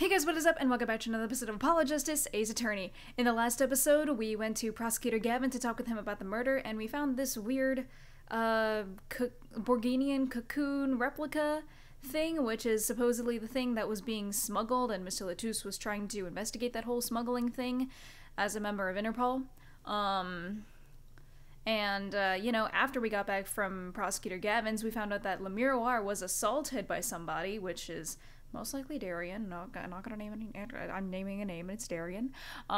Hey guys, what is up, and welcome back to another episode of Apollo Justice, Ace Attorney. In the last episode, we went to Prosecutor Gavin to talk with him about the murder, and we found this weird, Borginian cocoon replica thing, which is supposedly the thing that was being smuggled, and Mr. Latouche was trying to investigate that whole smuggling thing as a member of Interpol. After we got back from Prosecutor Gavin's, we found out that Le Miroir was assaulted by somebody, which is most likely Darian. No, I'm not gonna name any. I'm naming a name, and it's Darian. We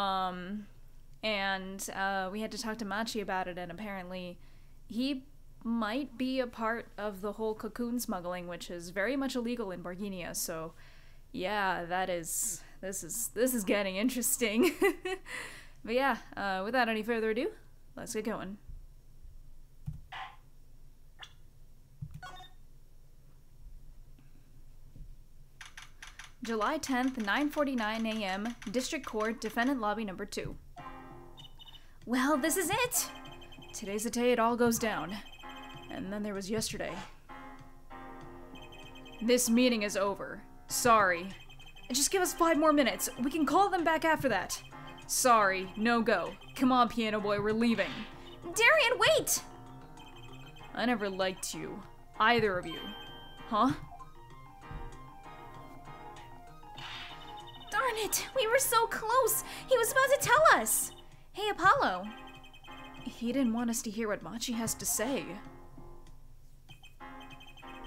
had to talk to Machi about it, and apparently he might be a part of the whole cocoon smuggling, which is very much illegal in Barguinia. So, yeah, this is getting interesting. But yeah, without any further ado, let's get going. July 10th, 9:49 a.m., District Court, Defendant Lobby Number 2. Well, this is it! Today's the day it all goes down. And then there was yesterday. This meeting is over. Sorry. Just give us 5 more minutes. We can call them back after that. Sorry, no go. Come on, piano boy, we're leaving. Darian, wait! I never liked you. Either of you. Huh? Darn it! We were so close! He was about to tell us! Hey, Apollo. He didn't want us to hear what Machi has to say.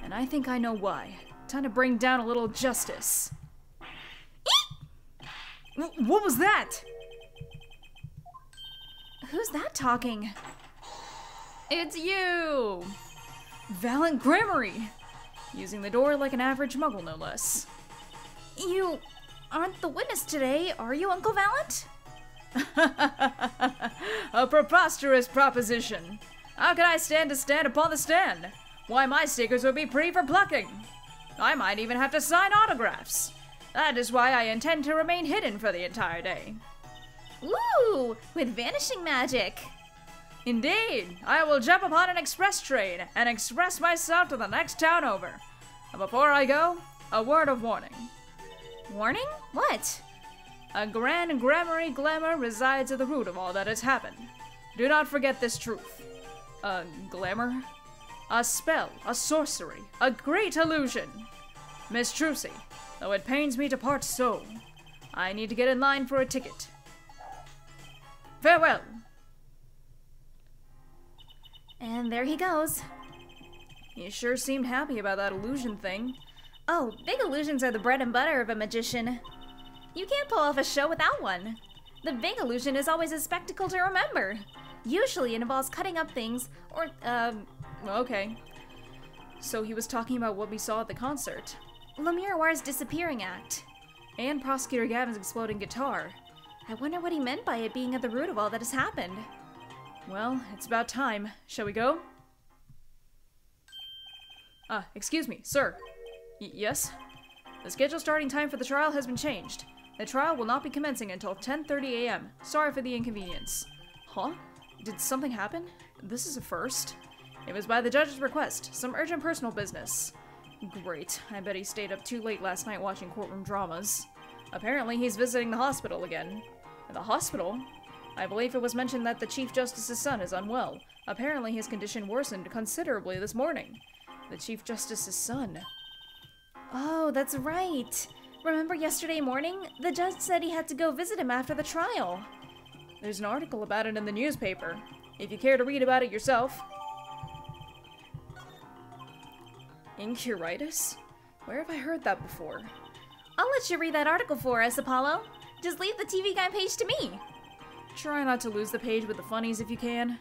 And I think I know why. Time to bring down a little justice. What was that? Who's that talking? It's you! Valant Gramarye! Using the door like an average muggle, no less. You aren't the witness today, are you, Uncle Valant? A preposterous proposition. How can I stand to stand upon the stand? Why, my stickers would be free for plucking. I might even have to sign autographs. That is why I intend to remain hidden for the entire day. Ooh, with vanishing magic. Indeed, I will jump upon an express train and express myself to the next town over. And before I go, a word of warning. Warning? What? A grand Gramarye glamour resides at the root of all that has happened. Do not forget this truth. A glamour? A spell, a sorcery, a great illusion. Miss Trucy, though it pains me to part so, I need to get in line for a ticket. Farewell. And there he goes. He sure seemed happy about that illusion thing. Oh, big illusions are the bread and butter of a magician. You can't pull off a show without one. The big illusion is always a spectacle to remember. Usually it involves cutting up things, or, Okay. So he was talking about what we saw at the concert. Le Miroir's disappearing act. And Prosecutor Gavin's exploding guitar. I wonder what he meant by it being at the root of all that has happened. Well, it's about time. Shall we go? Excuse me, sir. Yes? The scheduled starting time for the trial has been changed. The trial will not be commencing until 10:30 a.m. Sorry for the inconvenience. Huh? Did something happen? This is a first. It was by the judge's request. Some urgent personal business. Great. I bet he stayed up too late last night watching courtroom dramas. Apparently he's visiting the hospital again. The hospital? I believe it was mentioned that the Chief Justice's son is unwell. Apparently his condition worsened considerably this morning. The Chief Justice's son. Oh, that's right. Remember yesterday morning? The judge said he had to go visit him after the trial. There's an article about it in the newspaper, if you care to read about it yourself. Incuritis? Where have I heard that before? I'll let you read that article for us, Apollo. Just leave the TV Guide page to me. Try not to lose the page with the funnies if you can.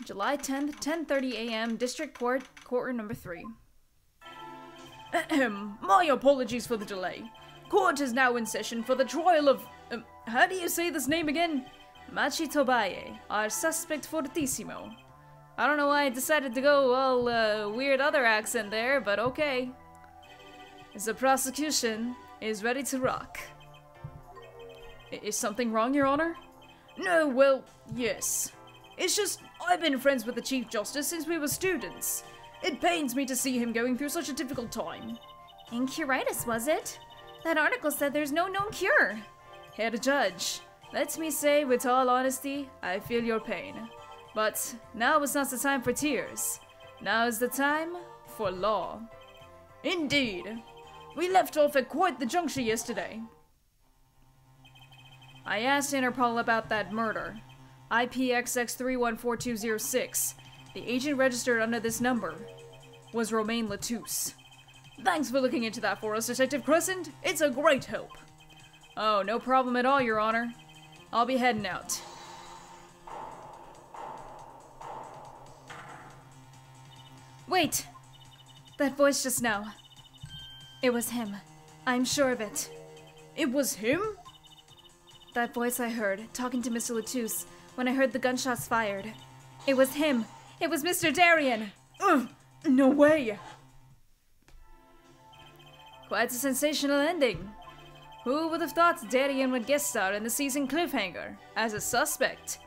July 10th, 10:30 a.m., District Court, Courtroom Number 3. My apologies for the delay. Court is now in session for the trial of... how do you say this name again? Machi Tobaye, our suspect fortissimo. I don't know why I decided to go all weird other accent there, but okay. The prosecution is ready to rock. Is something wrong, Your Honor? No, well, yes. It's just, I've been friends with the Chief Justice since we were students. It pains me to see him going through such a difficult time. Incuritis, was it? That article said there's no known cure. Here to judge. Let me say with all honesty, I feel your pain. But now is not the time for tears. Now is the time for law. Indeed. We left off at quite the juncture yesterday. I asked Interpol about that murder. IPXX314206. The agent registered under this number was Romain Latouche. Thanks for looking into that for us, Detective Crescent. It's a great help. Oh, no problem at all, Your Honor. I'll be heading out. Wait! That voice just now. It was him. I'm sure of it. It was him? That voice I heard, talking to Mr. Latouche, when I heard the gunshots fired. It was him! It was Mr. Darien! Ugh! No way! Quite a sensational ending. Who would have thought Darien would guest star in the season cliffhanger as a suspect?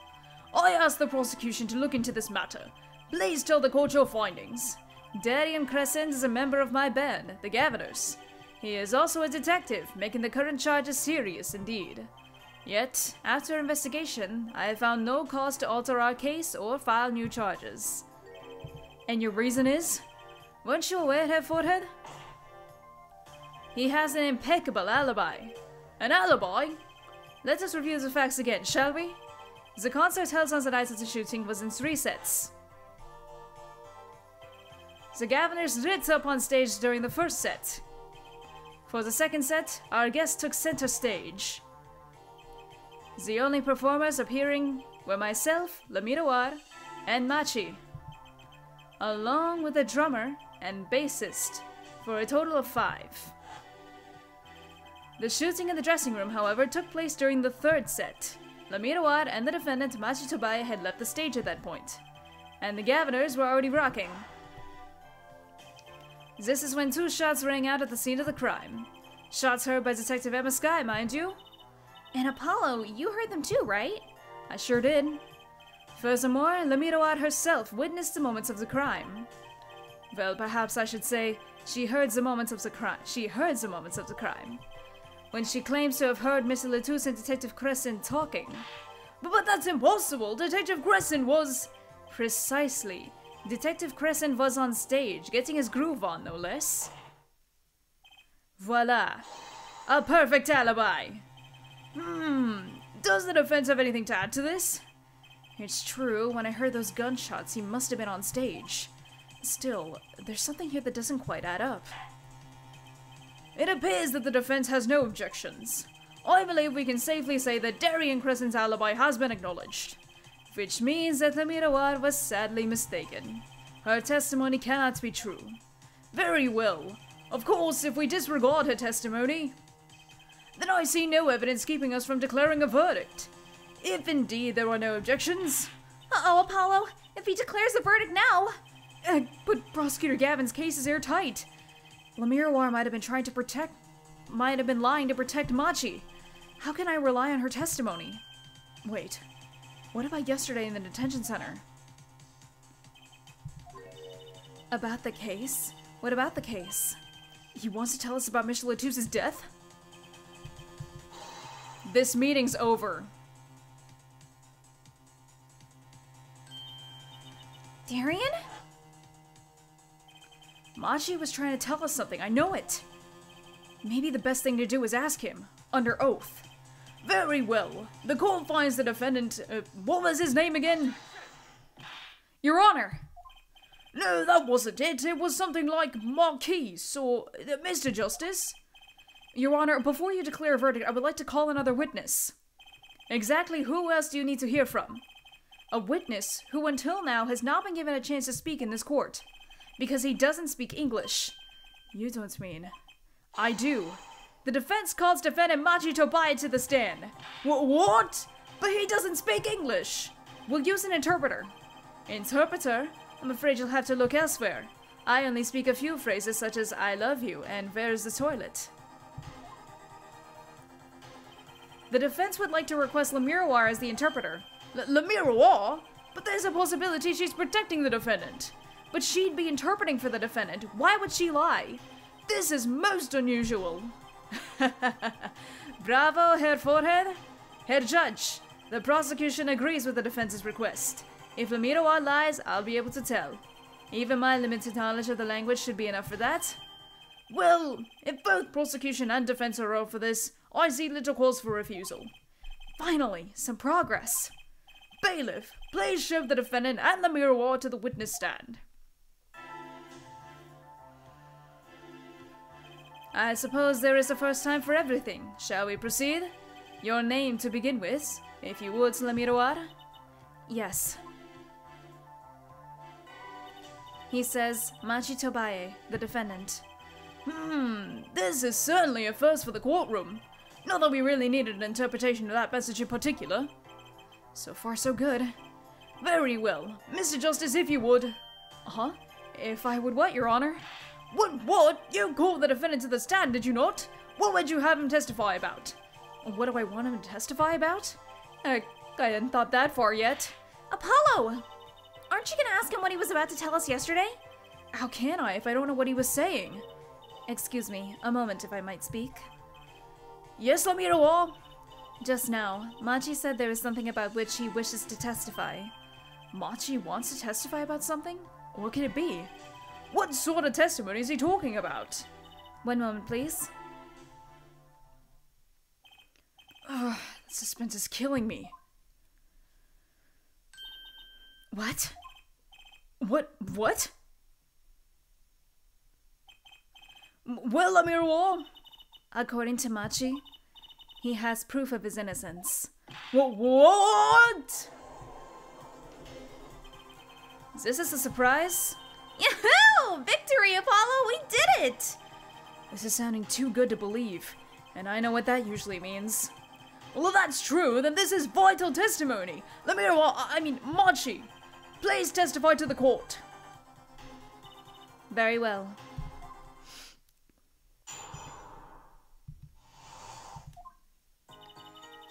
I asked the prosecution to look into this matter. Please tell the court your findings. Darien Crescent is a member of my band, the Governors. He is also a detective, making the current charges serious indeed. Yet, after investigation, I have found no cause to alter our case or file new charges. And your reason is? Weren't you aware, Herr Forehead? He has an impeccable alibi. An alibi? Let us review the facts again, shall we? The concert held on the night of the shooting was in 3 sets. The Governors lit up on stage during the first set. For the second set, our guest took center stage. The only performers appearing were myself, Le Miroir, and Machi, along with a drummer and bassist, for a total of 5. The shooting in the dressing room, however, took place during the third set. Le Miroir and the defendant, Machi Tobai, had left the stage at that point, and the Governors were already rocking. This is when 2 shots rang out at the scene of the crime. Shots heard by Detective Emma Sky, mind you. And Apollo, you heard them too, right? I sure did. Furthermore, Le Miroir herself witnessed the moments of the crime. Well, perhaps I should say, she heard the moments of the crime. When she claims to have heard Mr. Latouche and Detective Crescent talking. But that's impossible! Detective Crescent was... Precisely. Detective Crescent was on stage, getting his groove on, no less. Voila. A perfect alibi. Does the defense have anything to add to this? It's true, when I heard those gunshots, he must have been on stage. Still, there's something here that doesn't quite add up. It appears that the defense has no objections. I believe we can safely say that Darien Crescent's alibi has been acknowledged. Which means that Le Miroir was sadly mistaken. Her testimony cannot be true. Very well. Of course, if we disregard her testimony, then I see no evidence keeping us from declaring a verdict. If indeed there are no objections. Uh-oh, Apollo! If he declares the verdict now! But Prosecutor Gavin's case is airtight. Le Miroir might have been lying to protect Machi. How can I rely on her testimony? Wait, what about yesterday in the detention center? About the case? What about the case? He wants to tell us about Mr. Latouche's death? This meeting's over. Darien? Machi was trying to tell us something, I know it. Maybe the best thing to do is ask him, under oath. Very well. The court finds the defendant, what was his name again? Your Honor! No, that wasn't it. It was something like Machi, or Mr. Justice. Your Honor, before you declare a verdict, I would like to call another witness. Exactly who else do you need to hear from? A witness who until now has not been given a chance to speak in this court. Because he doesn't speak English. You don't mean... I do. The defense calls defendant Machi Tobai to the stand. What? But he doesn't speak English. We'll use an interpreter. Interpreter? I'm afraid you'll have to look elsewhere. I only speak a few phrases such as I love you and where's the toilet. The defense would like to request Le Miroir as the interpreter. Le Miroir? But there's a possibility she's protecting the defendant. But she'd be interpreting for the defendant. Why would she lie? This is most unusual. Bravo, Herr Forehead. Herr Judge, the prosecution agrees with the defense's request. If Lamiroir lies, I'll be able to tell. Even my limited knowledge of the language should be enough for that. Well, if both prosecution and defense are all for this, I see little cause for refusal. Finally, some progress. Bailiff, please show the defendant and Lamiroir to the witness stand. I suppose there is a first time for everything. Shall we proceed? Your name to begin with, if you would, Lamiroir. Yes. He says, Machi Tobaye, the defendant. This is certainly a first for the courtroom. Not that we really needed an interpretation of that message in particular. So far, so good. Very well. Mr. Justice, if you would. Huh? If I would what, Your Honor? What? You called the defendant to the stand, did you not? What would you have him testify about? What do I want him to testify about? I hadn't thought that far yet. Apollo! Aren't you gonna ask him what he was about to tell us yesterday? How can I if I don't know what he was saying? Excuse me, a moment if I might speak. Yes, Lamiroir? Just now, Machi said there is something about which he wishes to testify. Machi wants to testify about something? What could it be? What sort of testimony is he talking about? One moment, please. Ugh, the suspense is killing me. What? What? Well, Lamiroir? According to Machi, he has proof of his innocence. What? Is this a surprise? Yahoo! Victory, Apollo! We did it! This is sounding too good to believe, and I know what that usually means. Well, if that's true, then this is vital testimony. Machi, please testify to the court. Very well.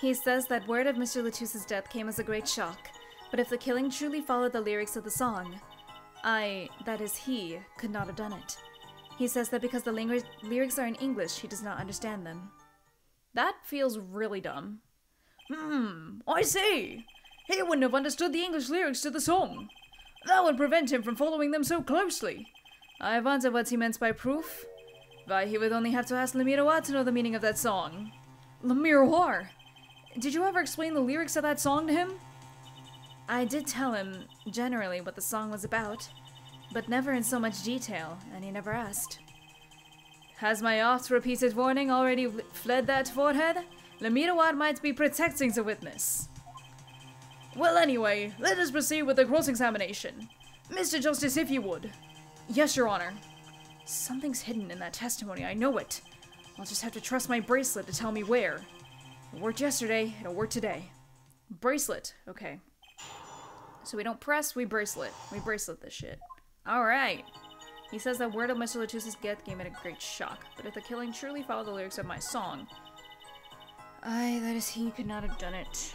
He says that word of Mr. Latus's death came as a great shock, but if the killing truly followed the lyrics of the song, that is he, could not have done it. He says that because the lyrics are in English, he does not understand them. That feels really dumb. I see. He wouldn't have understood the English lyrics to the song. That would prevent him from following them so closely. I wonder what he meant by proof. Why, he would only have to ask Lamiroir to know the meaning of that song. Lamiroir, did you ever explain the lyrics of that song to him? I did tell him, generally, what the song was about, but never in so much detail, and he never asked. Has my oft-repeated warning already fled that forehead? Lamiroir might be protecting the witness. Well, anyway, let us proceed with the cross-examination. Mr. Justice, if you would. Yes, Your Honor. Something's hidden in that testimony, I know it. I'll just have to trust my bracelet to tell me where. It worked yesterday, it'll work today. Bracelet, okay. So we don't press, we bracelet. We bracelet this shit. Alright. He says that word of Mr. Latus's death gave it a great shock, but if the killing truly followed the lyrics of my song, that is he could not have done it.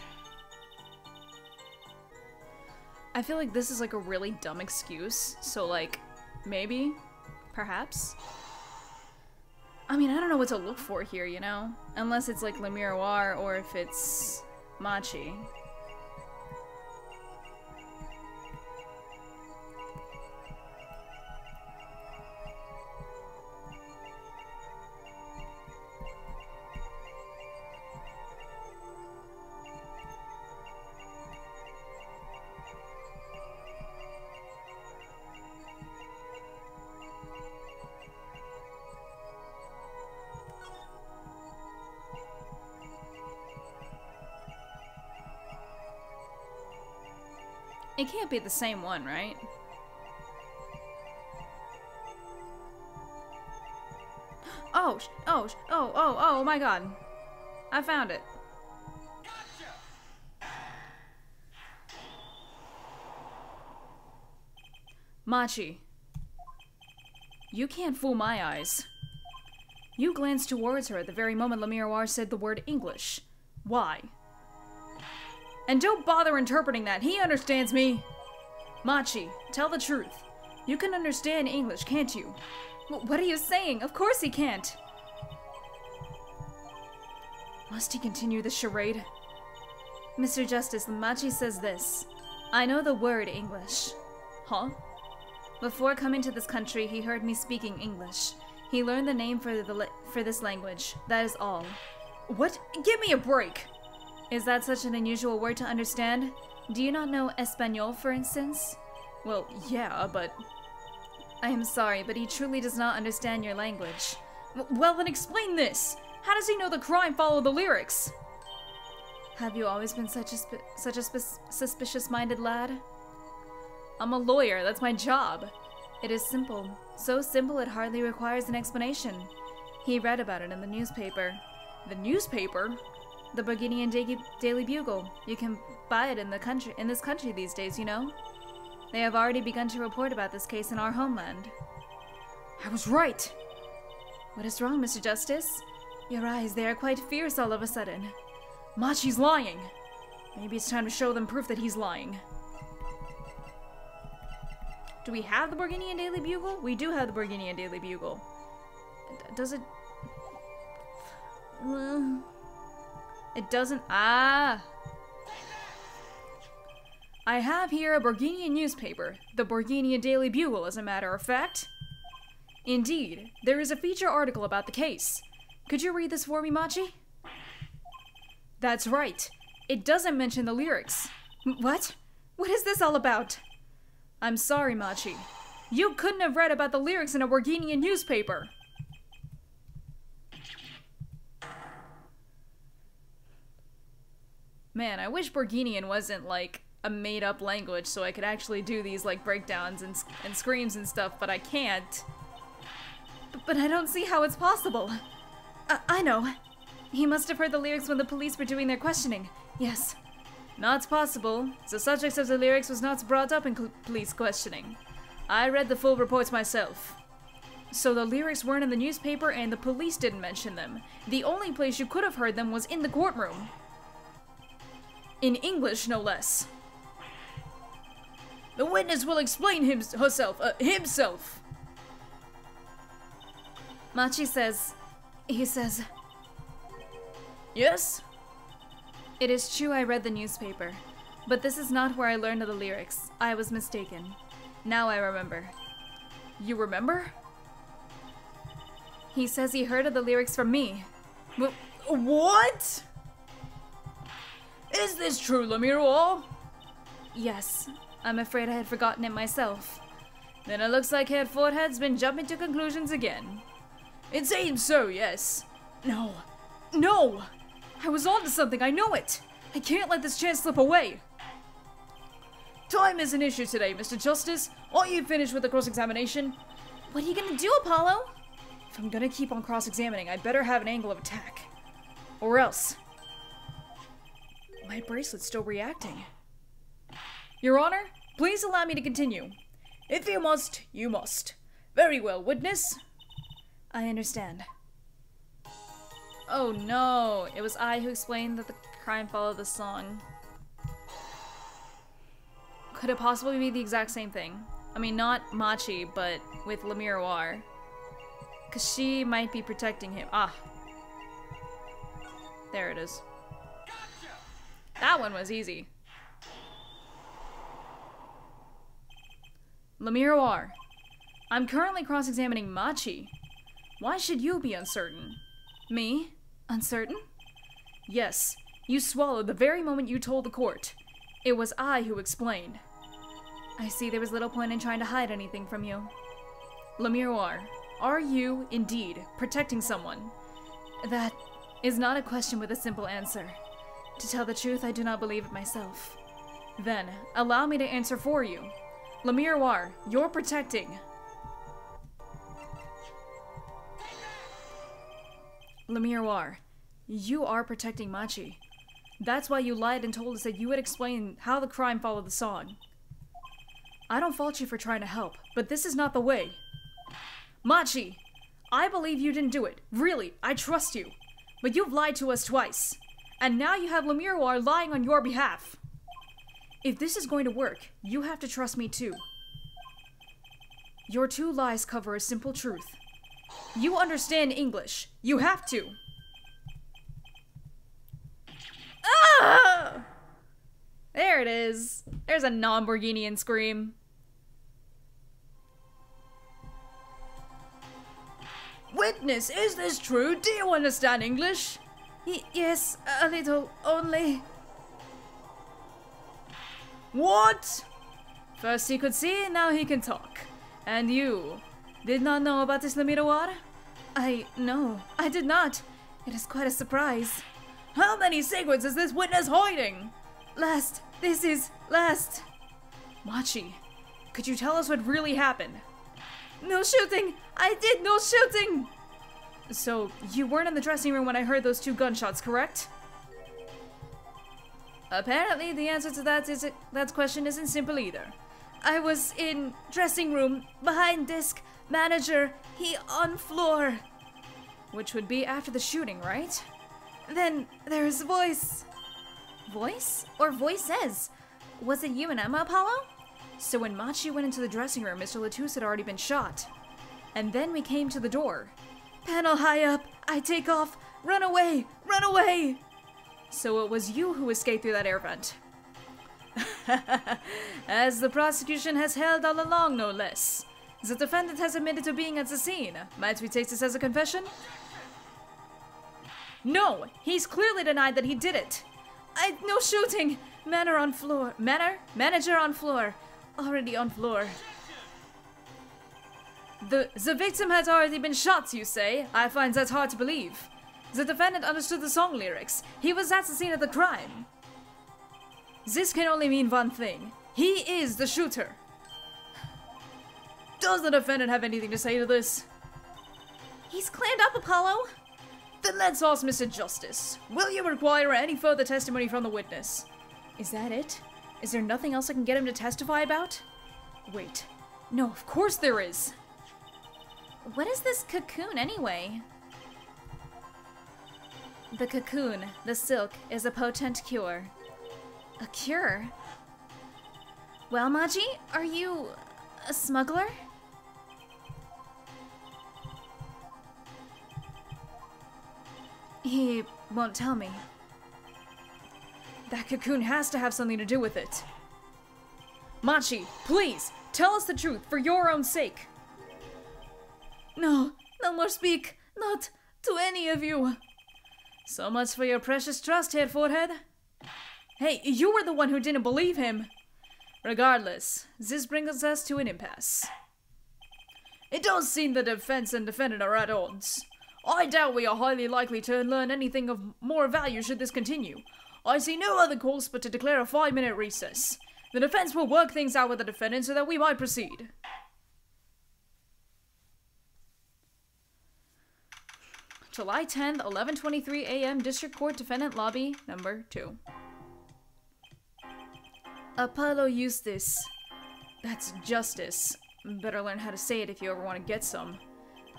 I feel like this is like a really dumb excuse, so like, maybe, perhaps. I mean, I don't know what to look for here, you know? Unless it's like Lamiroir or if it's Machi. It can't be the same one, right? Oh my god. I found it. Gotcha. Machi. You can't fool my eyes. You glanced towards her at the very moment Lamiroir said the word English. Why? And don't bother interpreting that. He understands me. Machi, tell the truth. You can understand English, can't you? What are you saying? Of course he can't. Must he continue the charade? Mr. Justice, Machi says this. I know the word English. Huh? Before coming to this country, he heard me speaking English. He learned the name for this language. That is all. What? Give me a break! Is that such an unusual word to understand? Do you not know Espanol, for instance? Well, yeah, but... I am sorry, but he truly does not understand your language. Well, then explain this! How does he know the crime followed the lyrics? Have you always been such a suspicious-minded lad? I'm a lawyer, that's my job. It is simple. So simple it hardly requires an explanation. He read about it in the newspaper. The newspaper? The Burgundian Daily Bugle. You can buy it in this country these days, you know? They have already begun to report about this case in our homeland. I was right! What is wrong, Mr. Justice? Your eyes, they are quite fierce all of a sudden. Machi's lying! Maybe it's time to show them proof that he's lying. Do we have the Burgundian Daily Bugle? We do have the Burgundian Daily Bugle. Does it... It doesn't... Ah! I have here a Burgundian newspaper, the Burgundian Daily Bugle, as a matter of fact. Indeed, there is a feature article about the case. Could you read this for me, Machi? That's right. It doesn't mention the lyrics. What? What is this all about? I'm sorry, Machi. You couldn't have read about the lyrics in a Burgundian newspaper. Man, I wish Burgundian wasn't, like, a made-up language so I could actually do these, like, breakdowns and screams and stuff, but I can't. But I don't see how it's possible. I know. He must have heard the lyrics when the police were doing their questioning. Yes. Not possible. The subject of the lyrics was not brought up in police questioning. I read the full reports myself. So the lyrics weren't in the newspaper and the police didn't mention them. The only place you could have heard them was in the courtroom. In English, no less. The witness will explain himself. Machi says... He says... Yes? It is true I read the newspaper, but this is not where I learned of the lyrics. I was mistaken. Now I remember. You remember? He says he heard of the lyrics from me. What? Is this true, Lemiroir? Yes. I'm afraid I had forgotten it myself. Then it looks like Head Forehead's been jumping to conclusions again. It seems so, yes. No. No! I was onto something, I know it! I can't let this chance slip away! Time is an issue today, Mr. Justice. Aren't you finished with the cross-examination? What are you gonna do, Apollo? If I'm gonna keep on cross-examining, I better have an angle of attack. Or else... My bracelet's still reacting. Your Honor, please allow me to continue. If you must, you must. Very well, witness. I understand. Oh no, it was I who explained that the crime followed the song. Could it possibly be the exact same thing? I mean, not Machi, but with Lemiroir. Because she might be protecting him. Ah. There it is. That one was easy. Lemiroir, I'm currently cross-examining Machi. Why should you be uncertain? Me? Uncertain? Yes, you swallowed the very moment you told the court. It was I who explained. I see there was little point in trying to hide anything from you. Lemiroir, are you, indeed, protecting someone? That is not a question with a simple answer. To tell the truth, I do not believe it myself. Then, allow me to answer for you. Lemiroir, you're protecting... Lemiroir, you are protecting Machi. That's why you lied and told us that you would explain how the crime followed the song. I don't fault you for trying to help, but this is not the way. Machi, I believe you didn't do it. Really, I trust you. But you've lied to us twice. And now you have Lemiroir lying on your behalf. If this is going to work, you have to trust me too. Your two lies cover a simple truth. You understand English. You have to. Ah! There it is. There's a non-Borginian scream. Witness, is this true? Do you understand English? Yes, a little, only. What? First he could see, now he can talk. And you did not know about this Lamidawar? No, I did not. It is quite a surprise. How many secrets is this witness hiding? This is last. Machi, could you tell us what really happened? No shooting! I did no shooting! So, you weren't in the dressing room when I heard those 2 gunshots, correct? Apparently, the answer to that question isn't simple either. I was in dressing room, behind desk, manager, he on floor. Which would be after the shooting, right? Then there's voice. Voice? Or voices? Was it you and Emma, Apollo? So when Machi went into the dressing room, Mr. Latouche had already been shot. And then we came to the door. Panel high up, I take off, run away, run away! So it was you who escaped through that air vent. As the prosecution has held all along, no less. The defendant has admitted to being at the scene. Might we take this as a confession? No! He's clearly denied that he did it! No shooting! Manager on floor. Manager on floor. Already on floor. The victim has already been shot, you say? I find that hard to believe. The defendant understood the song lyrics. He was at the scene of the crime. This can only mean one thing. He is the shooter. Does the defendant have anything to say to this? He's cleared up, Apollo. Then let's ask Mr. Justice. Will you require any further testimony from the witness? Is that it? Is there nothing else I can get him to testify about? Wait. No, of course there is. What is this cocoon, anyway? The cocoon, the silk, is a potent cure. A cure? Well, Machi, are you a smuggler? He won't tell me. That cocoon has to have something to do with it. Machi, please, tell us the truth for your own sake. No, no more speak. Not to any of you. So much for your precious trust, Head Forehead. Hey, you were the one who didn't believe him. Regardless, this brings us to an impasse. It does seem the defense and defendant are at odds. I doubt we are highly likely to learn anything of more value should this continue. I see no other course but to declare a 5-minute recess. The defense will work things out with the defendant so that we might proceed. July 10th, 11:23 a.m. District Court Defendant Lobby, number 2. Apollo Eustace. That's justice. Better learn how to say it if you ever want to get some.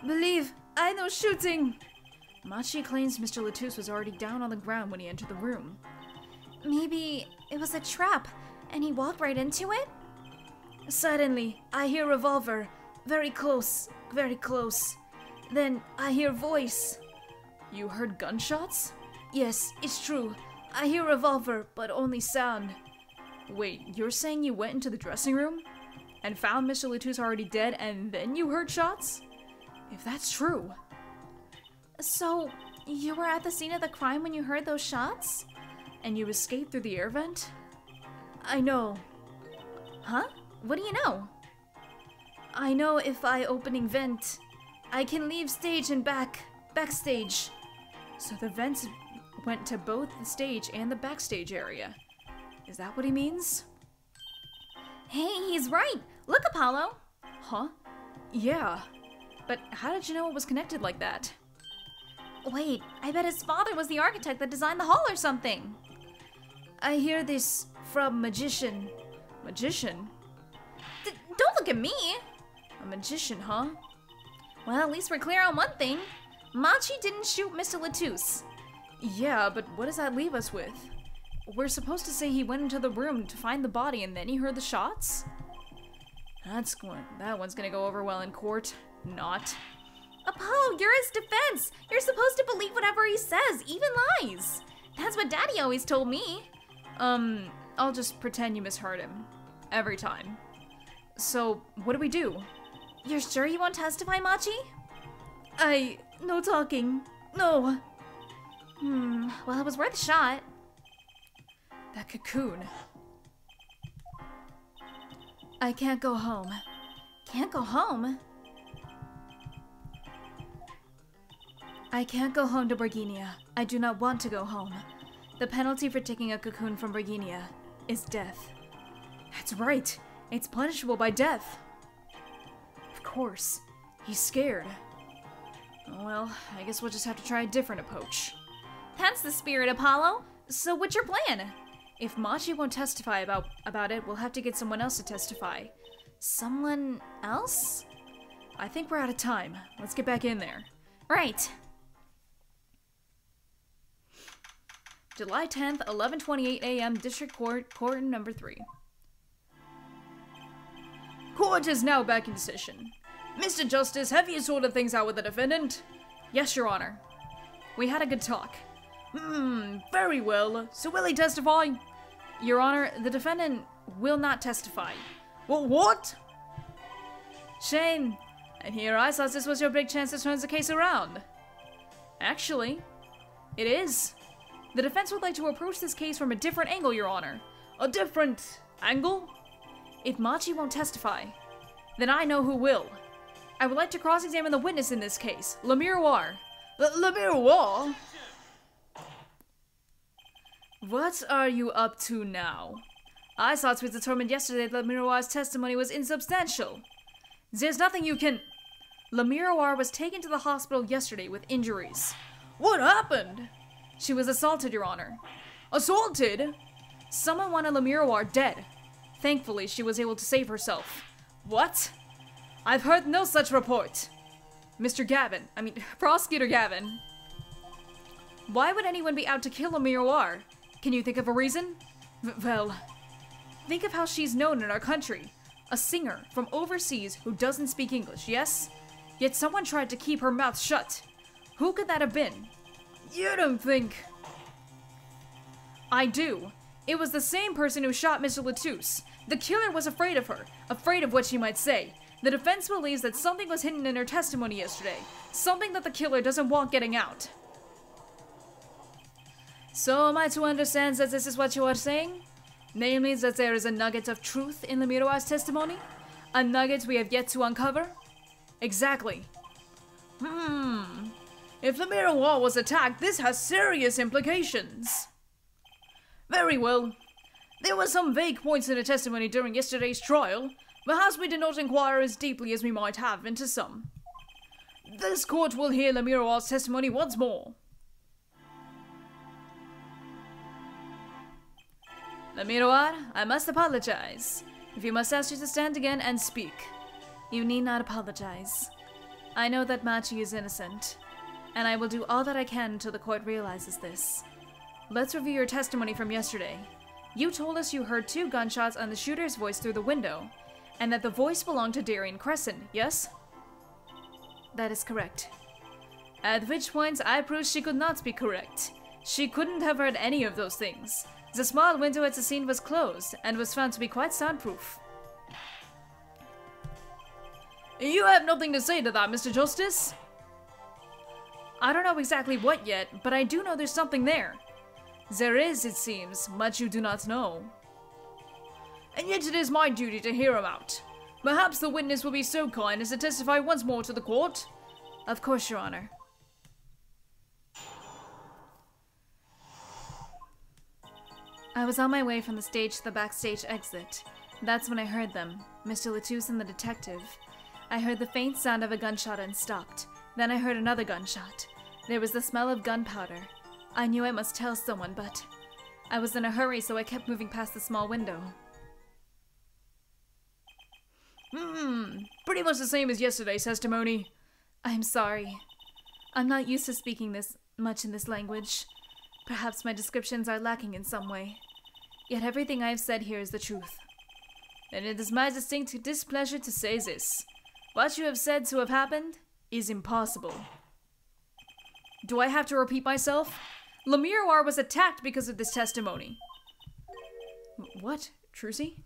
Believe, I know shooting. Machi claims Mr. Latouche was already down on the ground when he entered the room. Maybe it was a trap, and he walked right into it? Suddenly, I hear revolver. Very close, very close. Then, I hear voice. You heard gunshots? Yes, it's true. I hear revolver, but only sound. Wait, you're saying you went into the dressing room? And found Mr. Latouche already dead, and then you heard shots? If that's true. So, you were at the scene of the crime when you heard those shots? And you escaped through the air vent? I know. Huh? What do you know? I know if I opening vent, I can leave stage and backstage. So the vents went to both the stage and the backstage area. Is that what he means? Hey, he's right! Look, Apollo! Huh? Yeah. But how did you know it was connected like that? Wait, I bet his father was the architect that designed the hall or something. I hear this from magician. Magician? Don't look at me! A magician, huh? Well, at least we're clear on one thing. Machi didn't shoot Mr. Latouche. Yeah, but what does that leave us with? We're supposed to say he went into the room to find the body and then he heard the shots? That one's gonna go over well in court. Not. Apollo, you're his defense. You're supposed to believe whatever he says, even lies. That's what Daddy always told me. I'll just pretend you misheard him. Every time. So, what do we do? You're sure you won't testify, Machi? No talking. No. Well, it was worth a shot. That cocoon. I can't go home. Can't go home? I can't go home to Berginia. I do not want to go home. The penalty for taking a cocoon from Berginia is death. That's right. It's punishable by death. Of course. He's scared. Well, I guess we'll just have to try a different approach. That's the spirit, Apollo. So what's your plan? If Machi won't testify about it, we'll have to get someone else to testify. Someone else? I think we're out of time. Let's get back in there. Right. July 10th, 11:28 a.m. District Court number 3. Court is now back in session. Mr. Justice, have you sorted things out with the defendant? Yes, Your Honor. We had a good talk. Very well. So will he testify? Your Honor, the defendant will not testify. Well, what? Shame. And here I thought this was your big chance to turn the case around. Actually, it is. The defense would like to approach this case from a different angle, Your Honor. A different angle? If Machi won't testify, then I know who will. I would like to cross-examine the witness in this case, Le Miroir. Le Miroir? What are you up to now? I thought we determined yesterday that Le Miroir's testimony was insubstantial. There's nothing you can... Le Miroir was taken to the hospital yesterday with injuries. What happened? She was assaulted, Your Honor. Assaulted? Someone wanted Le Miroir dead. Thankfully, she was able to save herself. What? I've heard no such report. Prosecutor Gavin. Why would anyone be out to kill Le Miroir? Can you think of a reason? Well, think of how she's known in our country. A singer from overseas who doesn't speak English, yes? Yet someone tried to keep her mouth shut. Who could that have been? You don't think... I do. It was the same person who shot Mr. Latouche. The killer was afraid of her, afraid of what she might say. The defense believes that something was hidden in her testimony yesterday, something that the killer doesn't want getting out. So am I to understand that this is what you are saying? Namely, that there is a nugget of truth in Le Miroir's testimony? A nugget we have yet to uncover? Exactly. If Le Miroir was attacked, this has serious implications. Very well. There were some vague points in the testimony during yesterday's trial. Perhaps we did not inquire as deeply as we might have into some. This court will hear Le Miroir's testimony once more. Le Miroir, I must apologize. If you must ask you to stand again and speak. You need not apologize. I know that Machi is innocent, and I will do all that I can until the court realizes this. Let's review your testimony from yesterday. You told us you heard 2 gunshots and the shooter's voice through the window, and that the voice belonged to Darian Crescent, yes? That is correct. At which point I proved she could not be correct. She couldn't have heard any of those things. The small window at the scene was closed, and was found to be quite soundproof. You have nothing to say to that, Mr. Justice? I don't know exactly what yet, but I do know there's something there. There is, it seems, much you do not know. And yet it is my duty to hear him out. Perhaps the witness will be so kind as to testify once more to the court? Of course, Your Honor. I was on my way from the stage to the backstage exit. That's when I heard them, Mr. Latouche and the detective. I heard the faint sound of a gunshot and stopped. Then I heard another gunshot. There was the smell of gunpowder. I knew I must tell someone, but I was in a hurry, so I kept moving past the small window. Pretty much the same as yesterday's testimony. I'm sorry. I'm not used to speaking this much in this language. Perhaps my descriptions are lacking in some way. Yet everything I have said here is the truth. Then it is my distinct displeasure to say this. What you have said to have happened is impossible. Do I have to repeat myself? Lemiroir was attacked because of this testimony. What, Trucy?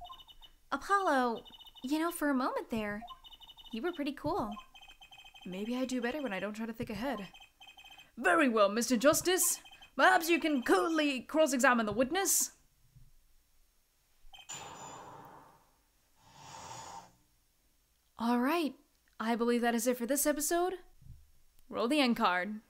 Apollo, you know, for a moment there, you were pretty cool. Maybe I do better when I don't try to think ahead. Very well, Mr. Justice. Perhaps you can coolly cross-examine the witness? Alright, I believe that is it for this episode. Roll the end card.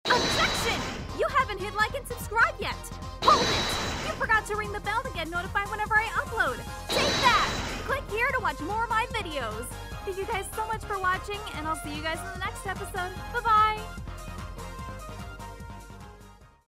Objection! You haven't hit like and subscribe yet! Hold it! You forgot to ring the bell to get notified whenever I upload! Take that! Click here to watch more of my videos! Thank you guys so much for watching, and I'll see you guys in the next episode. Bye-bye!